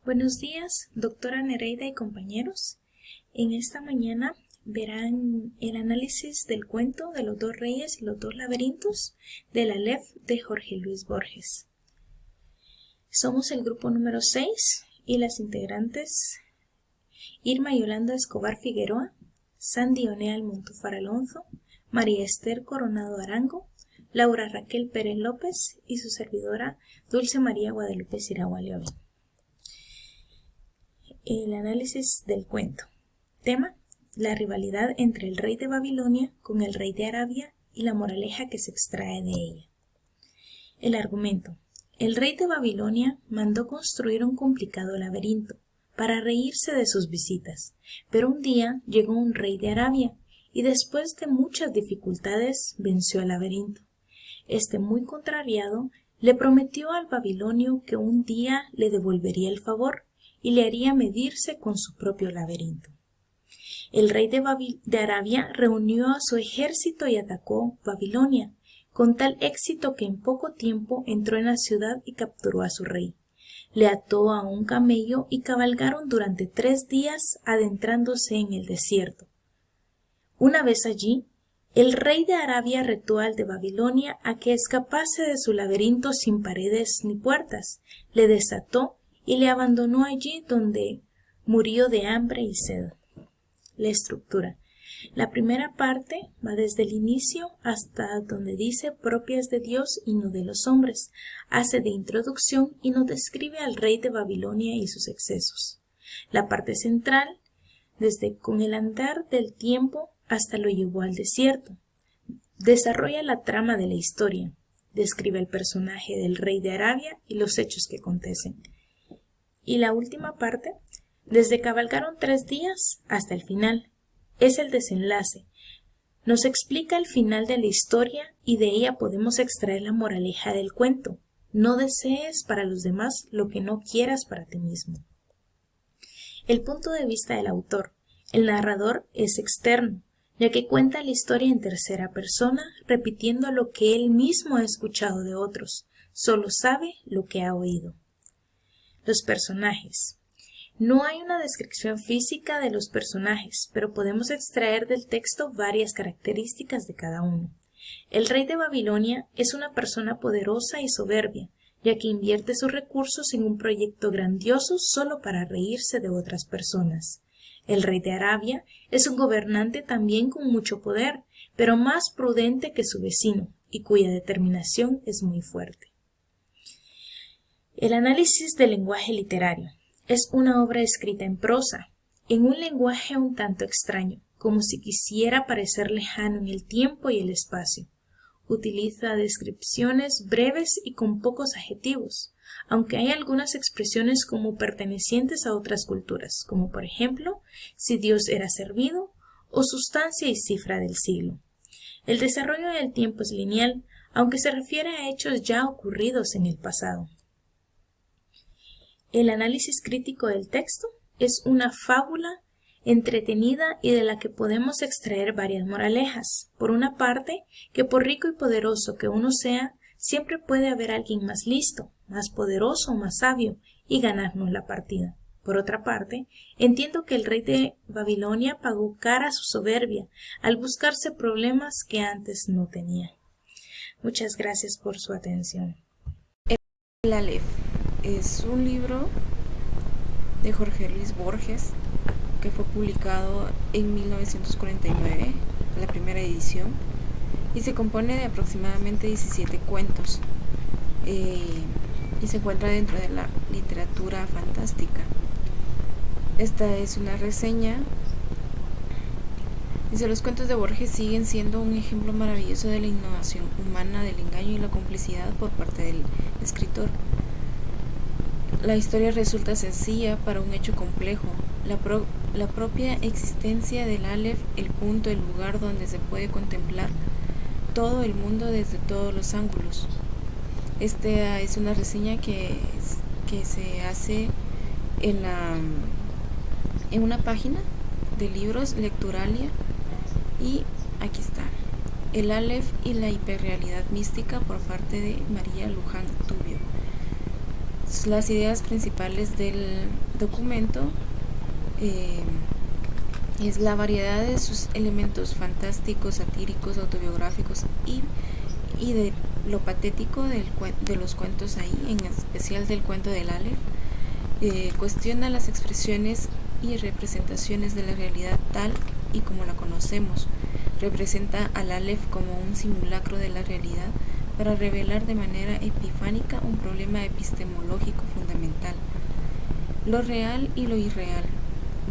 Buenos días, doctora Nereida y compañeros. En esta mañana verán el análisis del cuento de los dos reyes y los dos laberintos del Aleph de Jorge Luis Borges. Somos el grupo número 6 y las integrantes Irma Yolanda Escobar Figueroa, Sandy Oneal Montúfar Alonso, María Esther Coronado Arango, Laura Raquel Pérez López y su servidora Dulce María Guadalupe Siragua Leovín. El análisis del cuento. Tema: la rivalidad entre el rey de Babilonia con el rey de Arabia y la moraleja que se extrae de ella. El argumento: el rey de Babilonia mandó construir un complicado laberinto para reírse de sus visitas, pero un día llegó un rey de Arabia y después de muchas dificultades venció el laberinto. Este, muy contrariado, le prometió al babilonio que un día le devolvería el favor y le haría medirse con su propio laberinto. El rey de Arabia reunió a su ejército y atacó Babilonia, con tal éxito que en poco tiempo entró en la ciudad y capturó a su rey. Le ató a un camello y cabalgaron durante 3 días adentrándose en el desierto. Una vez allí, el rey de Arabia retó al de Babilonia a que escapase de su laberinto sin paredes ni puertas, le desató y le abandonó allí donde murió de hambre y sed. La estructura. La primera parte va desde el inicio hasta donde dice propias de Dios y no de los hombres. Hace de introducción y nos describe al rey de Babilonia y sus excesos. La parte central, desde con el andar del tiempo hasta lo llevó al desierto. Desarrolla la trama de la historia. Describe el personaje del rey de Arabia y los hechos que acontecen. Y la última parte, desde cabalgaron 3 días hasta el final, es el desenlace. Nos explica el final de la historia y de ella podemos extraer la moraleja del cuento. No desees para los demás lo que no quieras para ti mismo. El punto de vista del autor. El narrador es externo, ya que cuenta la historia en tercera persona, repitiendo lo que él mismo ha escuchado de otros. Solo sabe lo que ha oído. Los personajes. No hay una descripción física de los personajes, pero podemos extraer del texto varias características de cada uno. El rey de Babilonia es una persona poderosa y soberbia, ya que invierte sus recursos en un proyecto grandioso solo para reírse de otras personas. El rey de Arabia es un gobernante también con mucho poder, pero más prudente que su vecino, y cuya determinación es muy fuerte. El análisis del lenguaje literario. Es una obra escrita en prosa, en un lenguaje un tanto extraño, como si quisiera parecer lejano en el tiempo y el espacio. Utiliza descripciones breves y con pocos adjetivos, aunque hay algunas expresiones como pertenecientes a otras culturas, como por ejemplo, si Dios era servido, o sustancia y cifra del siglo. El desarrollo del tiempo es lineal, aunque se refiere a hechos ya ocurridos en el pasado. El análisis crítico del texto es una fábula entretenida y de la que podemos extraer varias moralejas. Por una parte, que por rico y poderoso que uno sea, siempre puede haber alguien más listo, más poderoso o más sabio y ganarnos la partida. Por otra parte, entiendo que el rey de Babilonia pagó cara a su soberbia al buscarse problemas que antes no tenía. Muchas gracias por su atención. El Aleph es un libro de Jorge Luis Borges que fue publicado en 1949, la primera edición, y se compone de aproximadamente 17 cuentos y se encuentra dentro de la literatura fantástica. Esta es una reseña. Dice: los cuentos de Borges siguen siendo un ejemplo maravilloso de la innovación humana, del engaño y la complicidad por parte del escritor. La historia resulta sencilla para un hecho complejo. La propia existencia del Aleph, el punto, el lugar donde se puede contemplar todo el mundo desde todos los ángulos. Esta es una reseña que se hace en una página de libros, Lecturalia, y aquí está: El Aleph y la hiperrealidad mística, por parte de María Luján Tubio. Las ideas principales del documento es la variedad de sus elementos fantásticos, satíricos, autobiográficos y de lo patético de los cuentos ahí, en especial del cuento del Aleph. Cuestiona las expresiones y representaciones de la realidad tal y como la conocemos. Representa al Aleph como un simulacro de la realidad para revelar de manera epifánica un problema epistemológico fundamental. Lo real y lo irreal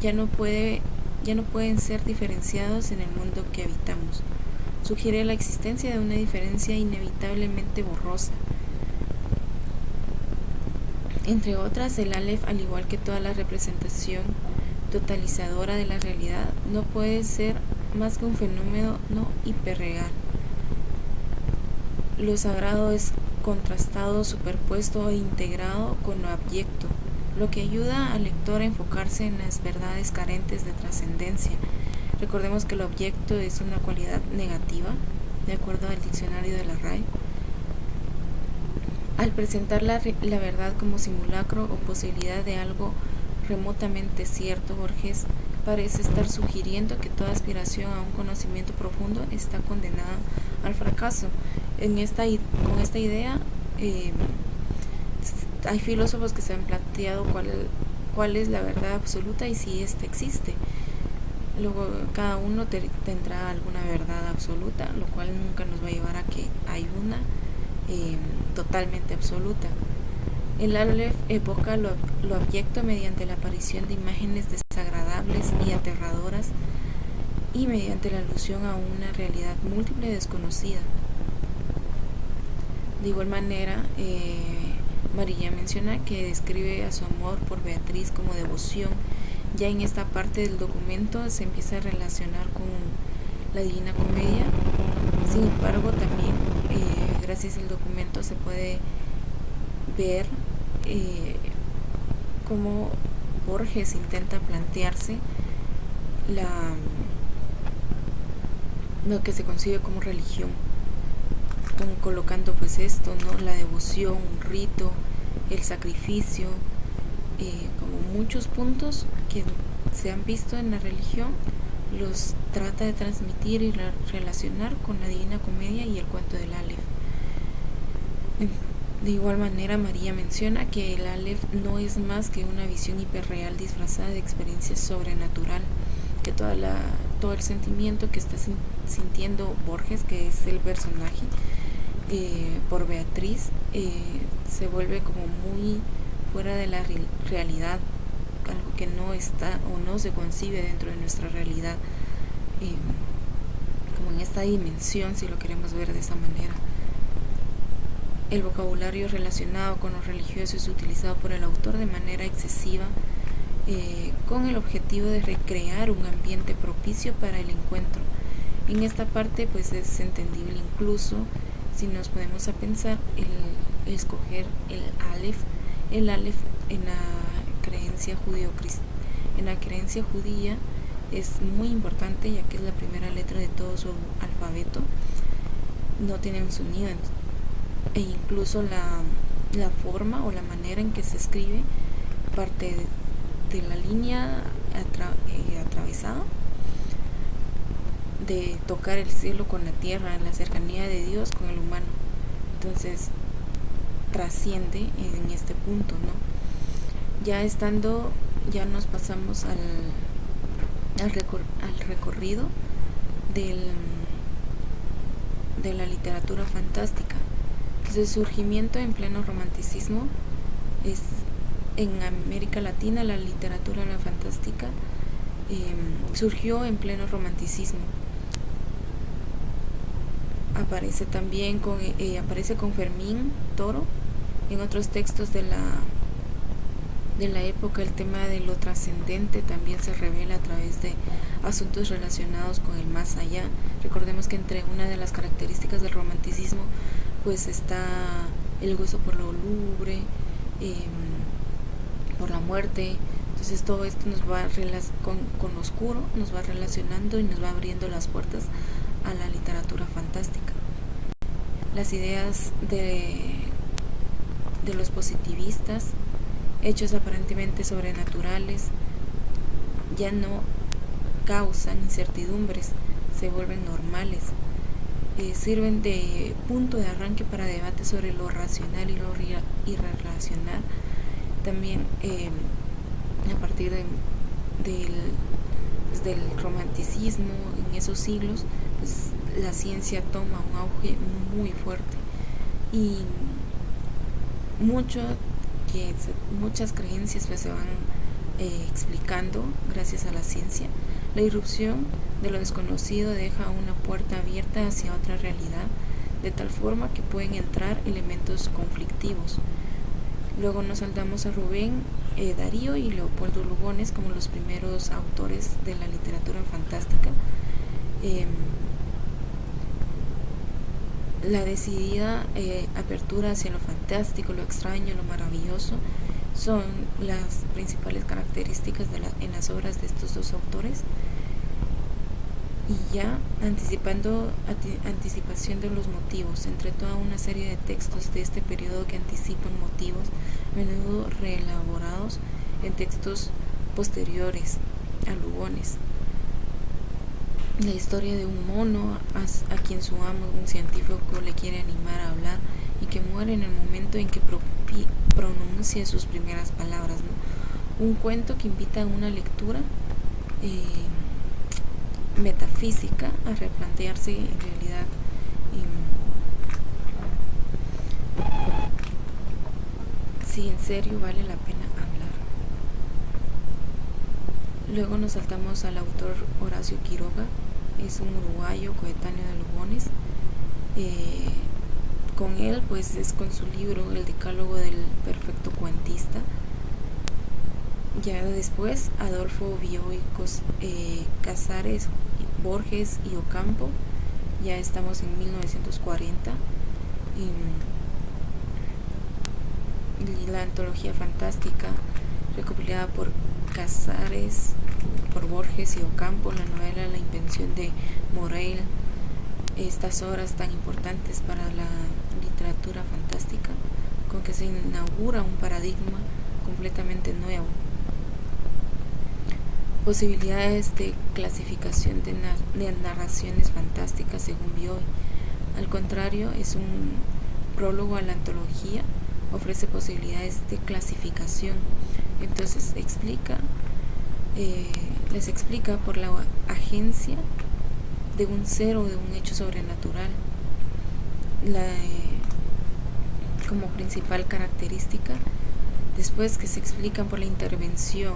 ya no pueden ser diferenciados en el mundo que habitamos. Sugiere la existencia de una diferencia inevitablemente borrosa. Entre otras, el Aleph, al igual que toda la representación totalizadora de la realidad, no puede ser más que un fenómeno no hiperreal. Lo sagrado es contrastado, superpuesto e integrado con lo abyecto, lo que ayuda al lector a enfocarse en las verdades carentes de trascendencia. Recordemos que lo abyecto es una cualidad negativa, de acuerdo al diccionario de la RAE. Al presentar la verdad como simulacro o posibilidad de algo remotamente cierto, Borges parece estar sugiriendo que toda aspiración a un conocimiento profundo está condenada al fracaso. Con esta idea, hay filósofos que se han planteado cuál es la verdad absoluta y si ésta existe. Luego cada uno tendrá alguna verdad absoluta, lo cual nunca nos va a llevar a que hay una totalmente absoluta. El Aleph evoca lo abyecto mediante la aparición de imágenes desagradables y aterradoras y mediante la alusión a una realidad múltiple y desconocida. De igual manera, María menciona que describe a su amor por Beatriz como devoción. Ya en esta parte del documento se empieza a relacionar con la Divina Comedia. Sin embargo, también gracias al documento se puede ver cómo Borges intenta plantearse lo que se concibe como religión, colocando pues esto, ¿no? La devoción, un rito, el sacrificio, como muchos puntos que se han visto en la religión, los trata de transmitir y relacionar con la Divina Comedia y el cuento del Aleph. De igual manera, María menciona que el Aleph no es más que una visión hiperreal disfrazada de experiencia sobrenatural, que todo el sentimiento que está sintiendo Borges, que es el personaje, por Beatriz, se vuelve como muy fuera de la realidad, algo que no está o no se concibe dentro de nuestra realidad, como en esta dimensión, si lo queremos ver de esa manera. El vocabulario relacionado con lo religioso es utilizado por el autor de manera excesiva, con el objetivo de recrear un ambiente propicio para el encuentro. En esta parte pues es entendible incluso si nos podemos a pensar el escoger el Aleph en la creencia judía es muy importante, ya que es la primera letra de todo su alfabeto, no tiene un sonido, e incluso la forma o la manera en que se escribe parte de la línea atravesada, de tocar el cielo con la tierra, en la cercanía de Dios con el humano. Entonces trasciende en este punto, ¿no? Ya nos pasamos al recorrido de la literatura fantástica. Entonces, el surgimiento en pleno romanticismo es en América Latina. La literatura fantástica surgió en pleno romanticismo. Aparece también con Fermín Toro en otros textos de la época. El tema de lo trascendente también se revela a través de asuntos relacionados con el más allá. Recordemos que entre una de las características del romanticismo pues está el gusto por lo lúgubre, por la muerte. Entonces todo esto nos va con lo oscuro, nos va relacionando y nos va abriendo las puertas a la literatura fantástica. Las ideas de los positivistas, hechos aparentemente sobrenaturales ya no causan incertidumbres, se vuelven normales. Sirven de punto de arranque para debates sobre lo racional y lo irracional. También a partir del romanticismo en esos siglos, pues la ciencia toma un auge muy fuerte y muchas creencias pues se van explicando gracias a la ciencia. La irrupción de lo desconocido deja una puerta abierta hacia otra realidad, de tal forma que pueden entrar elementos conflictivos. Luego nos saltamos a Rubén Darío y Leopoldo Lugones como los primeros autores de la literatura fantástica. La decidida apertura hacia lo fantástico, lo extraño, lo maravilloso son las principales características en las obras de estos dos autores. Y ya anticipación de los motivos, entre toda una serie de textos de este periodo que anticipan motivos, a menudo reelaborados en textos posteriores a Lugones. La historia de un mono a quien su amo, un científico, le quiere animar a hablar y que muere en el momento en que pronuncia sus primeras palabras, ¿no? Un cuento que invita a una lectura metafísica a replantearse en realidad si en serio vale la pena hablar. Luego nos saltamos al autor Horacio Quiroga, es un uruguayo coetáneo de Lugones. Con él pues es con su libro El Decálogo del Perfecto Cuentista. Ya después Adolfo Bioy Casares, Borges y Ocampo, ya estamos en 1940. Y la antología fantástica recopilada por Casares, por Borges y Ocampo, la novela La invención de Morel, estas obras tan importantes para la literatura fantástica, con que se inaugura un paradigma completamente nuevo. Posibilidades de clasificación de narraciones fantásticas según Bioy. Al contrario, es un prólogo a la antología, ofrece posibilidades de clasificación. Entonces les explica por la agencia de un ser o de un hecho sobrenatural. Como principal característica, después que se explican por la intervención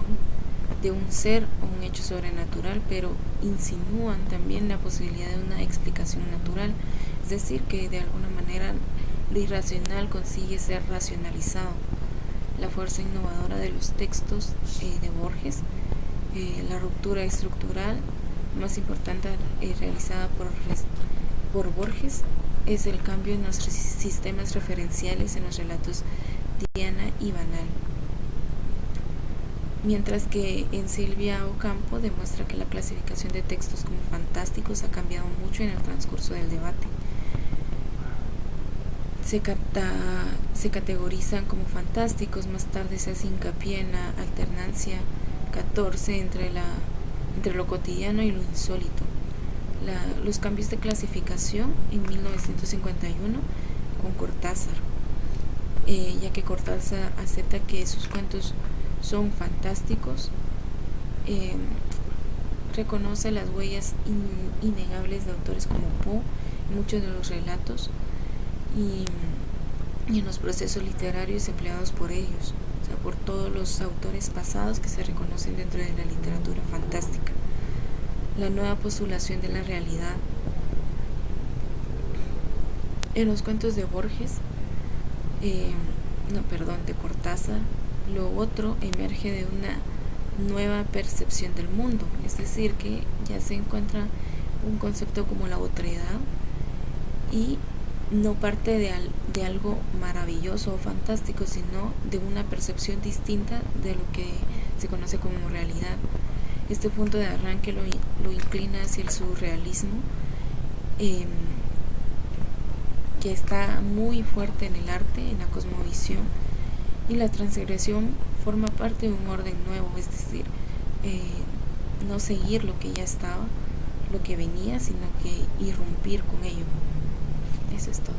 de un ser o un hecho sobrenatural, pero insinúan también la posibilidad de una explicación natural, es decir, que de alguna manera lo irracional consigue ser racionalizado. La fuerza innovadora de los textos de Borges, la ruptura estructural más importante realizada por Borges es el cambio en los sistemas referenciales en los relatos Diana y Banal. Mientras que en Silvia Ocampo demuestra que la clasificación de textos como fantásticos ha cambiado mucho en el transcurso del debate. Se categorizan como fantásticos, más tarde se hace hincapié en la alternancia 14 entre lo cotidiano y lo insólito. Los cambios de clasificación en 1951 con Cortázar, ya que Cortázar acepta que sus cuentos son fantásticos, reconoce las huellas innegables de autores como Poe en muchos de los relatos y en los procesos literarios empleados por ellos, o sea, por todos los autores pasados que se reconocen dentro de la literatura fantástica. La nueva postulación de la realidad. En los cuentos de Borges, de Cortázar, lo otro emerge de una nueva percepción del mundo, es decir, que ya se encuentra un concepto como la otredad y no parte de algo maravilloso o fantástico, sino de una percepción distinta de lo que se conoce como realidad. Este punto de arranque lo inclina hacia el surrealismo, que está muy fuerte en el arte, en la cosmovisión, y la transgresión forma parte de un orden nuevo, es decir, no seguir lo que ya estaba, lo que venía, sino que irrumpir con ello. Eso es todo.